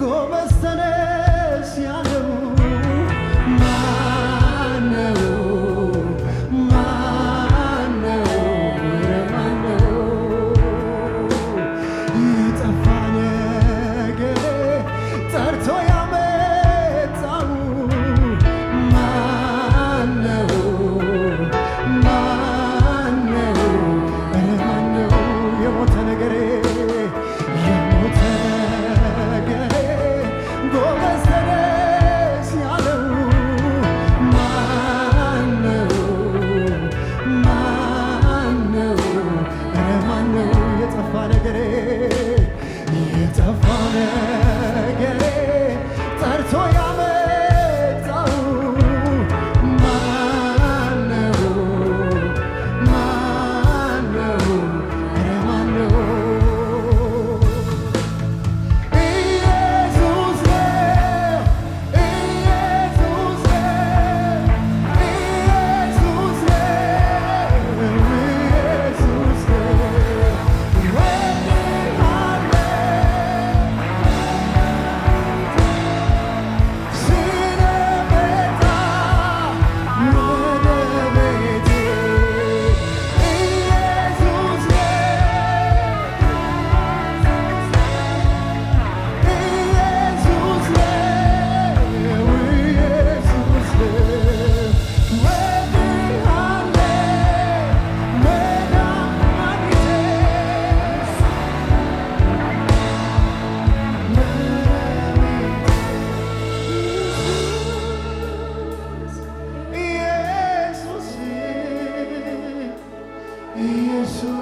ጎበዝ ተነስ ያለው ማነው? ማነው? ማነው? የጠፋ ነገሬ ጠርቶ ያመጣው ማነው? ማነው? ማነው? የሞተ ነገሬ የሞተ ነገሬ ጎበዝ ተነስ ያለው ማነው? ማነው? ማነው? የጠፋ ነገሬ የጠፋ ነገሬ ጠርቶ ያመጣው ማነው? ማነው? ማነው? ኢየሱስ ነው። ኢየሱስ ነው። ኢየሱስ ነው። ኢየሱስ ነው። ወድሃለሁ ስለመጣ ወደ ቤቴ ኢየሱስ ነው። ኢየሱስ ነው። ኢየሱስ ነው። ወድሃለሁ መድኃኒቴ ኢየሱስ ኢየሱስ ኢየሱስ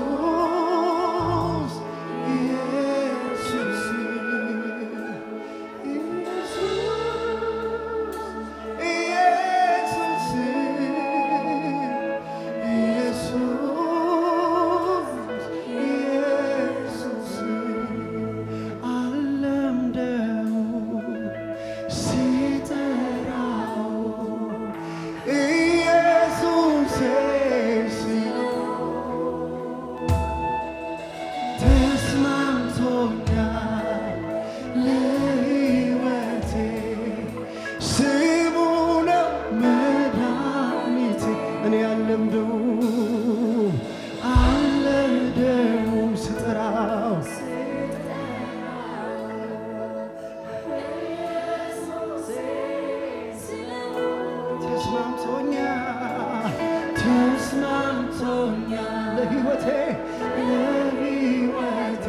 ኢየሱስ ኢየሱስ አለምደው ሲጠራው ኢየሱስ ሲለው ተስማምቶኛል ለሕይወቴ ስሙ ነው መድኃኒቴ። እኔ አልለምደውም ስጠራው ተስማምቶኛል ለሕይወቴ ለሕይወቴ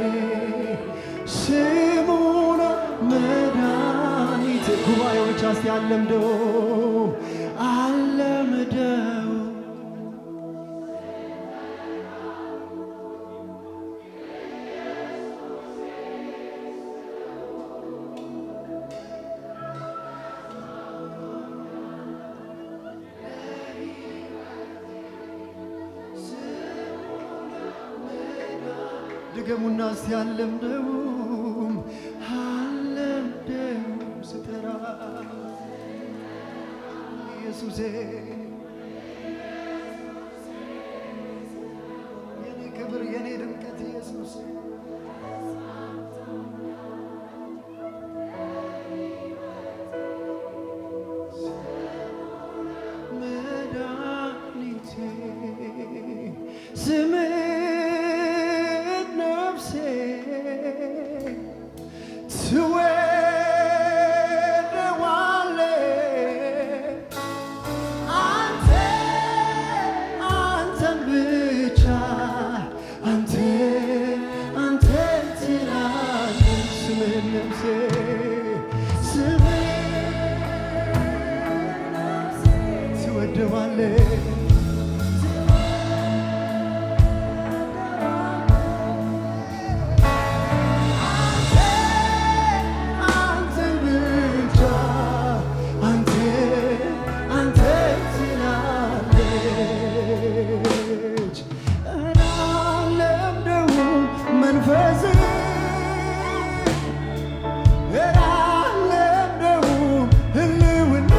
ስሙ ነው መድኃኒቴ። ጉባኤዎች እስቲ አልለምደውም አልለምደውም ድገሙና እስቲ አልለምደውም አልለምደውም ስጠራ ኢየሱሴ የኔ ክብር የኔ ድምቀት ኢየሱስ መድኃኒቴ ስምህ ነፍሴ ትወደዋለች አንተን ብቻ አንተን ትላለች ስምህን ነፍሴ ትወደዋለች መንፈስ እላለምደው ህልውና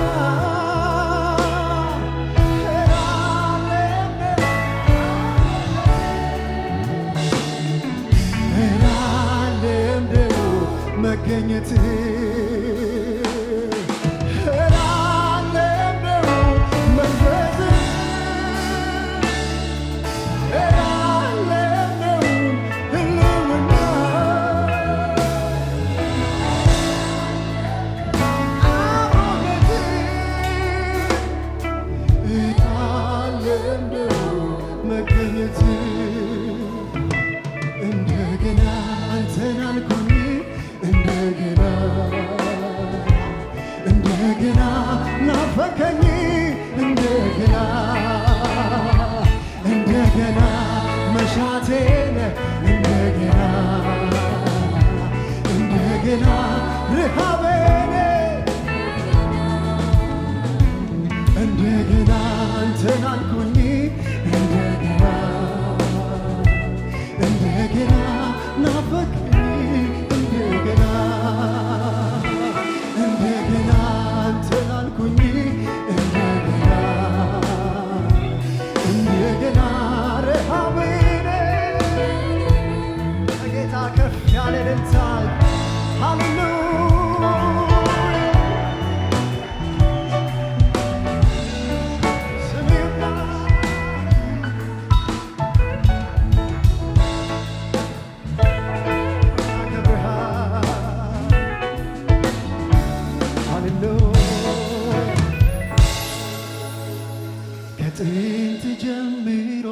ከጥንት ጀምሮ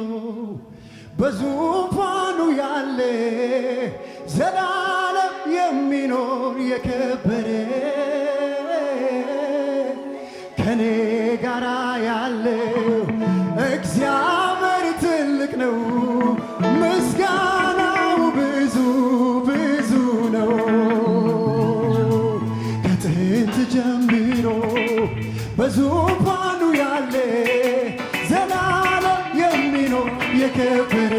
በዙፋኑ ያለ ዘላለም የሚኖር የከበረ ከኔ ጋራ ያለው እግዚአብሔር ትልቅ ነው፣ ምስጋናው ብዙ ብዙ ነው። ከጥንት ጀምሮ በዙፋኑ ያለ ዘላለም የሚኖር የከበረ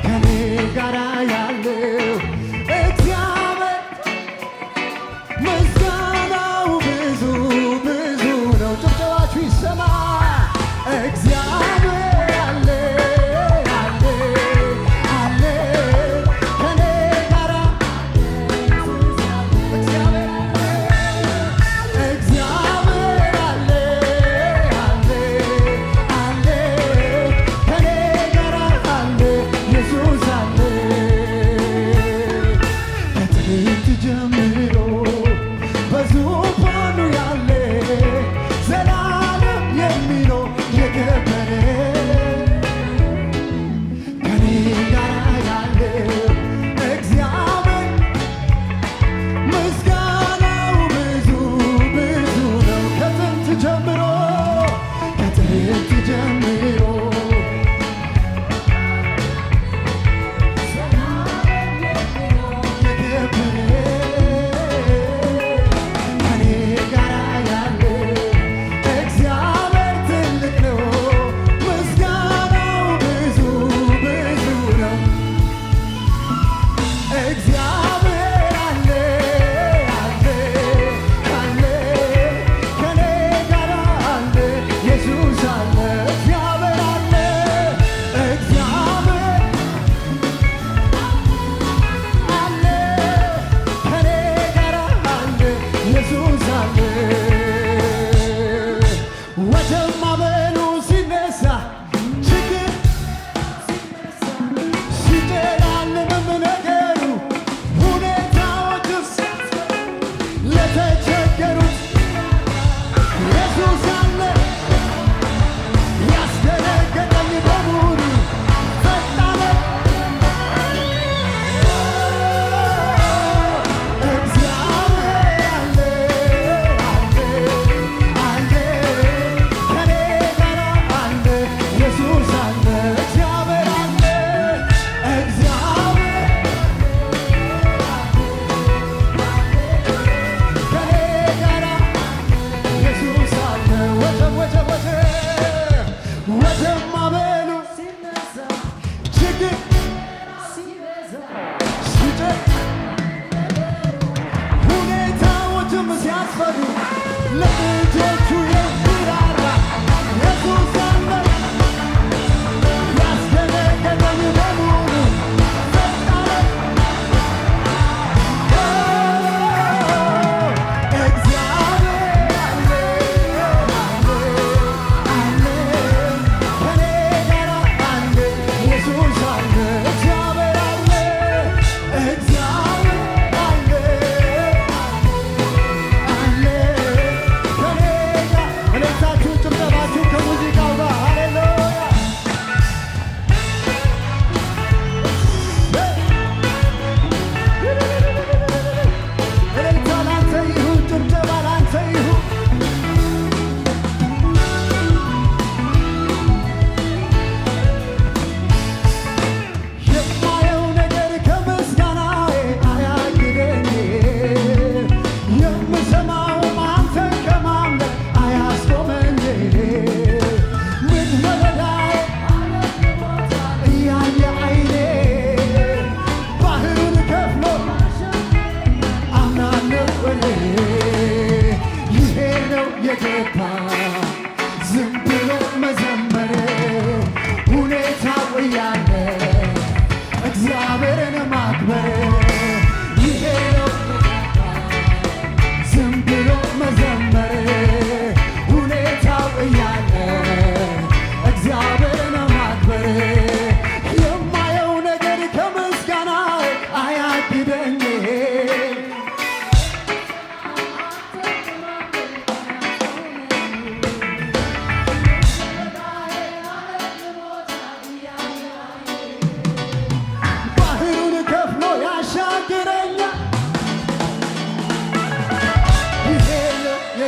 ከኔ ጋራ ያለው እግዚአብሔር ምስጋናው ብዙ ብዙ ነው። ጭብጨባችሁ ይሰማ። እግዚአብሔር አለ አለ አለ ከኔ ጋራ እግዚአብሔር አለ አለ አለ ከኔ ጋራ አለ ኢየሱስ አለ። ከጥንት ጀምሮ በዙፋኑ ያለ ዘላለም የሚኖር የከበረ ከኔ ጋራ ያለው እግዚአብሔር ምስጋናው ብዙ ብዙ ነው። ከጥንት ጀምሮ ከጥንት ጀምሮ የከበረ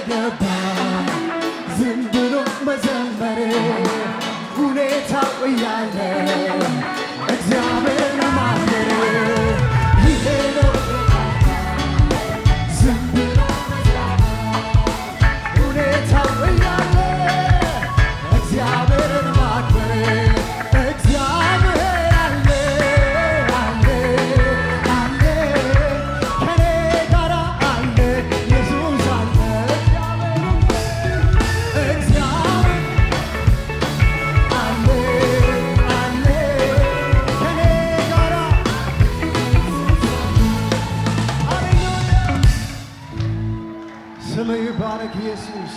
የገባ ዝም ብሎ መዘመር ሁኔታው እያለ እግዚአብሔርን ማክበር ይሄ ነው። ዝም ብሎ ሁኔታው እያለ እግዚአብሔርን ማክበር እግዚአብሔር አለ አለ አለ ከኔ ጋር አለ ኢየሱስ አለ እግዚአብሔር አለ አለ ከኔ ጋር ሃሌሉያ ስምህ ይባረክ ኢየሱስ።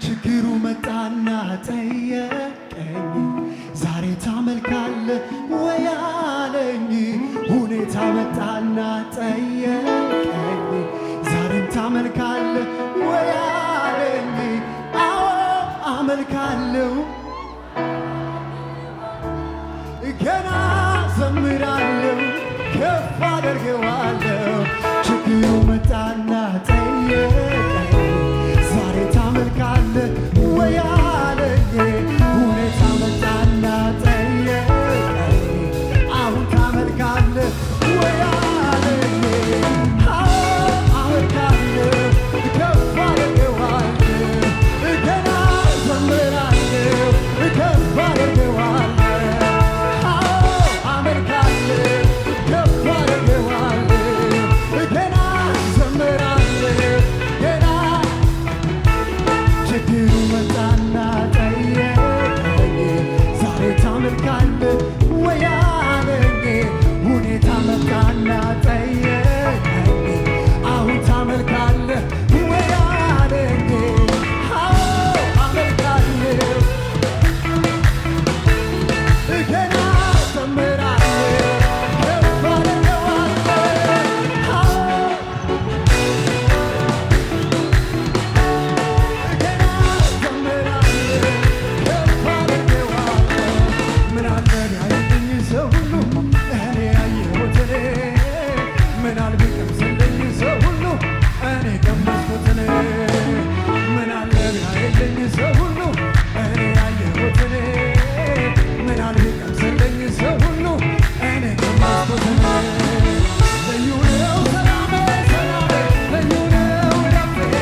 ችግሩ መጣና ጠየቀኝ ዛሬ ታመልካለህ ወይ አለኝ። ሁኔታ መጣና ጠየቀኝ ዛሬም ታመልካለህ ወይ አለኝ። አዎ አመልካለሁ ገና ዘምራለሁ ከፍ አደርገዋለሁ። ችግሩ መጣና ጠየቀኝ ዛሬ ታመልካለህ ወይ አለኝ። ሁኔታ መጣና ጠየቀኝ አሁን ታመልካለህ ወይ አለኝ። አዎ አመልካለሁ ከፍ አደርገዋለሁ ገና ዘምራለሁ ከፍ አደርገዋለሁ። አዎ አመልካለሁ ከፍ አደርገዋለሁ ገና ዘምራለሁ ገና ችግሩ መጣና ጠየቀኝ ዛሬ ታመልካለህ ወይ አለኝ። ሁኔታ መጣና ጠየቀኝ አሁን ታመልካለህ ወይ አለኝ። አዎ አመልካለሁ ገና ዘምራለሁ ከፍ አደርገዋለሁ። አዎ ገና ዘምራለሁ ከፍ አደርገዋለሁ። ምን አለ ቢያየኝ ሰው ሁሉ እኔ ያየሁትን ምን አለ ቢቀምስልኝ ሰው ሁሉ እኔ ቀመስኩትን ምን አለ ቢያየኝ ሰው ሁሉ እኔ ያየሁትን ምን አለ ቢቀምስልኝ ሰው ሁሉ እኔ ቀመስኩትን ልዩ ነው ሰላሜ ሰላሜ ልዩ ነው ረፍቴ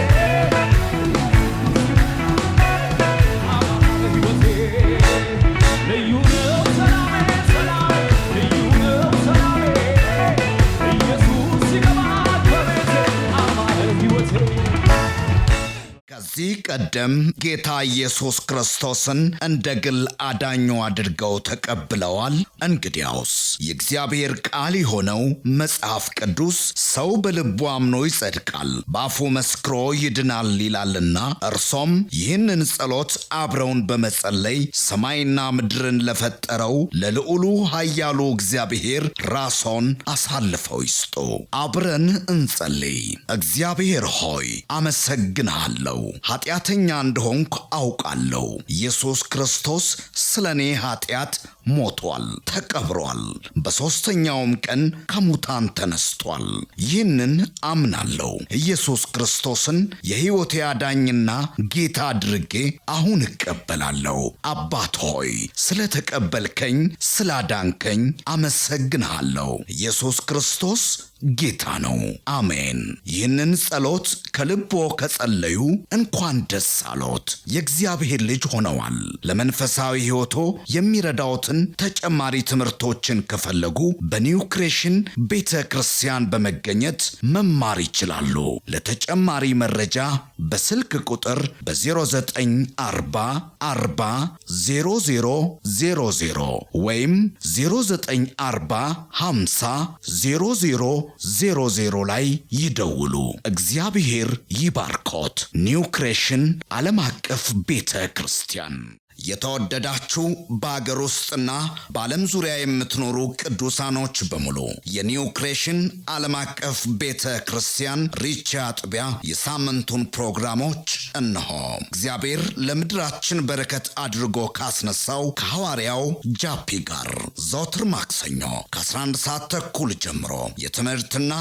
ልዩ ነው ሰላሜ ሰላሜ ልዩ ነው ሰላሜ ኢየሱስ ሲገባ በቤቴ አማረ ሕይወቴ። ከዚህ ቀደም ጌታ ኢየሱስ ክርስቶስን እንደ ግል አዳኙ አድርገው ተቀብለዋል? እንግዲያውስ የእግዚአብሔር ቃል የሆነው መጽሐፍ ቅዱስ ሰው በልቡ አምኖ ይጸድቃል፣ በአፉ መስክሮ ይድናል ይላልና እርሶም ይህንን ጸሎት አብረውን በመጸለይ ሰማይና ምድርን ለፈጠረው ለልዑሉ ኃያሉ እግዚአብሔር ራስዎን አሳልፈው ይስጡ። አብረን እንጸልይ። እግዚአብሔር ሆይ አመሰግንሃለሁ። ኃጢአተኛ እንደሆንኩ አውቃለሁ። ኢየሱስ ክርስቶስ ስለ እኔ ኃጢአት ሞቷል፣ ተቀብሯል፣ በሦስተኛውም ቀን ከሙታን ተነስቷል። ይህንን አምናለሁ። ኢየሱስ ክርስቶስን የሕይወቴ አዳኝና ጌታ አድርጌ አሁን እቀበላለሁ። አባት ሆይ ስለ ተቀበልከኝ፣ ስላዳንከኝ አመሰግንሃለሁ። ኢየሱስ ክርስቶስ ጌታ ነው። አሜን። ይህንን ጸሎት ከልቦ ከጸለዩ እንኳን ደስ አሎት፣ የእግዚአብሔር ልጅ ሆነዋል። ለመንፈሳዊ ሕይወቶ የሚረዳዎትን ተጨማሪ ትምህርቶችን ከፈለጉ በኒው ክሬሽን ቤተ ክርስቲያን በመገኘት መማር ይችላሉ። ለተጨማሪ መረጃ በስልክ ቁጥር በ0940400000 ወይም 0940500000 ላይ ይደውሉ። እግዚአብሔር ይባርኮት። ኒው ክሬሽን ዓለም አቀፍ ቤተ ክርስቲያን። የተወደዳችሁ በአገር ውስጥና በዓለም ዙሪያ የምትኖሩ ቅዱሳኖች በሙሉ የኒው ክሬሽን ዓለም አቀፍ ቤተ ክርስቲያን ሪቻ አጥቢያ የሳምንቱን ፕሮግራሞች እነሆ። እግዚአብሔር ለምድራችን በረከት አድርጎ ካስነሳው ከሐዋርያው ጃፒ ጋር ዘወትር ማክሰኞ ከ11 ሰዓት ተኩል ጀምሮ የትምህርትና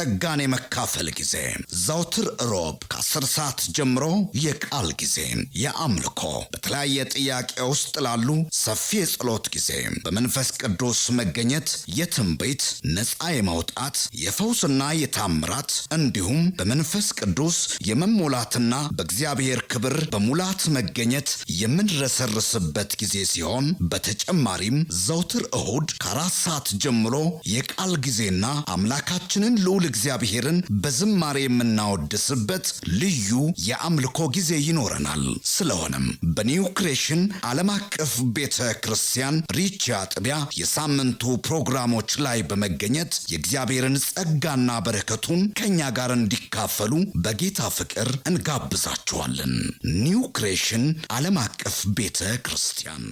ጸጋን የመካፈል ጊዜ፣ ዘውትር ሮብ ከ10 ሰዓት ጀምሮ የቃል ጊዜ፣ የአምልኮ በተለያየ ጥያቄ ውስጥ ላሉ ሰፊ የጸሎት ጊዜ፣ በመንፈስ ቅዱስ መገኘት፣ የትንቢት ነፃ የማውጣት የፈውስና የታምራት እንዲሁም በመንፈስ ቅዱስ የመሞላትና በእግዚአብሔር ክብር በሙላት መገኘት የምንረሰርስበት ጊዜ ሲሆን በተጨማሪም ዘውትር እሁድ ከ4 ሰዓት ጀምሮ የቃል ጊዜና አምላካችንን ልዑል እግዚአብሔርን በዝማሬ የምናወድስበት ልዩ የአምልኮ ጊዜ ይኖረናል። ስለሆነም በኒው ክሬሽን ዓለም አቀፍ ቤተ ክርስቲያን ሪቻ አጥቢያ የሳምንቱ ፕሮግራሞች ላይ በመገኘት የእግዚአብሔርን ጸጋና በረከቱን ከኛ ጋር እንዲካፈሉ በጌታ ፍቅር እንጋብዛችኋለን። ኒው ክሬሽን ዓለም አቀፍ ቤተ ክርስቲያን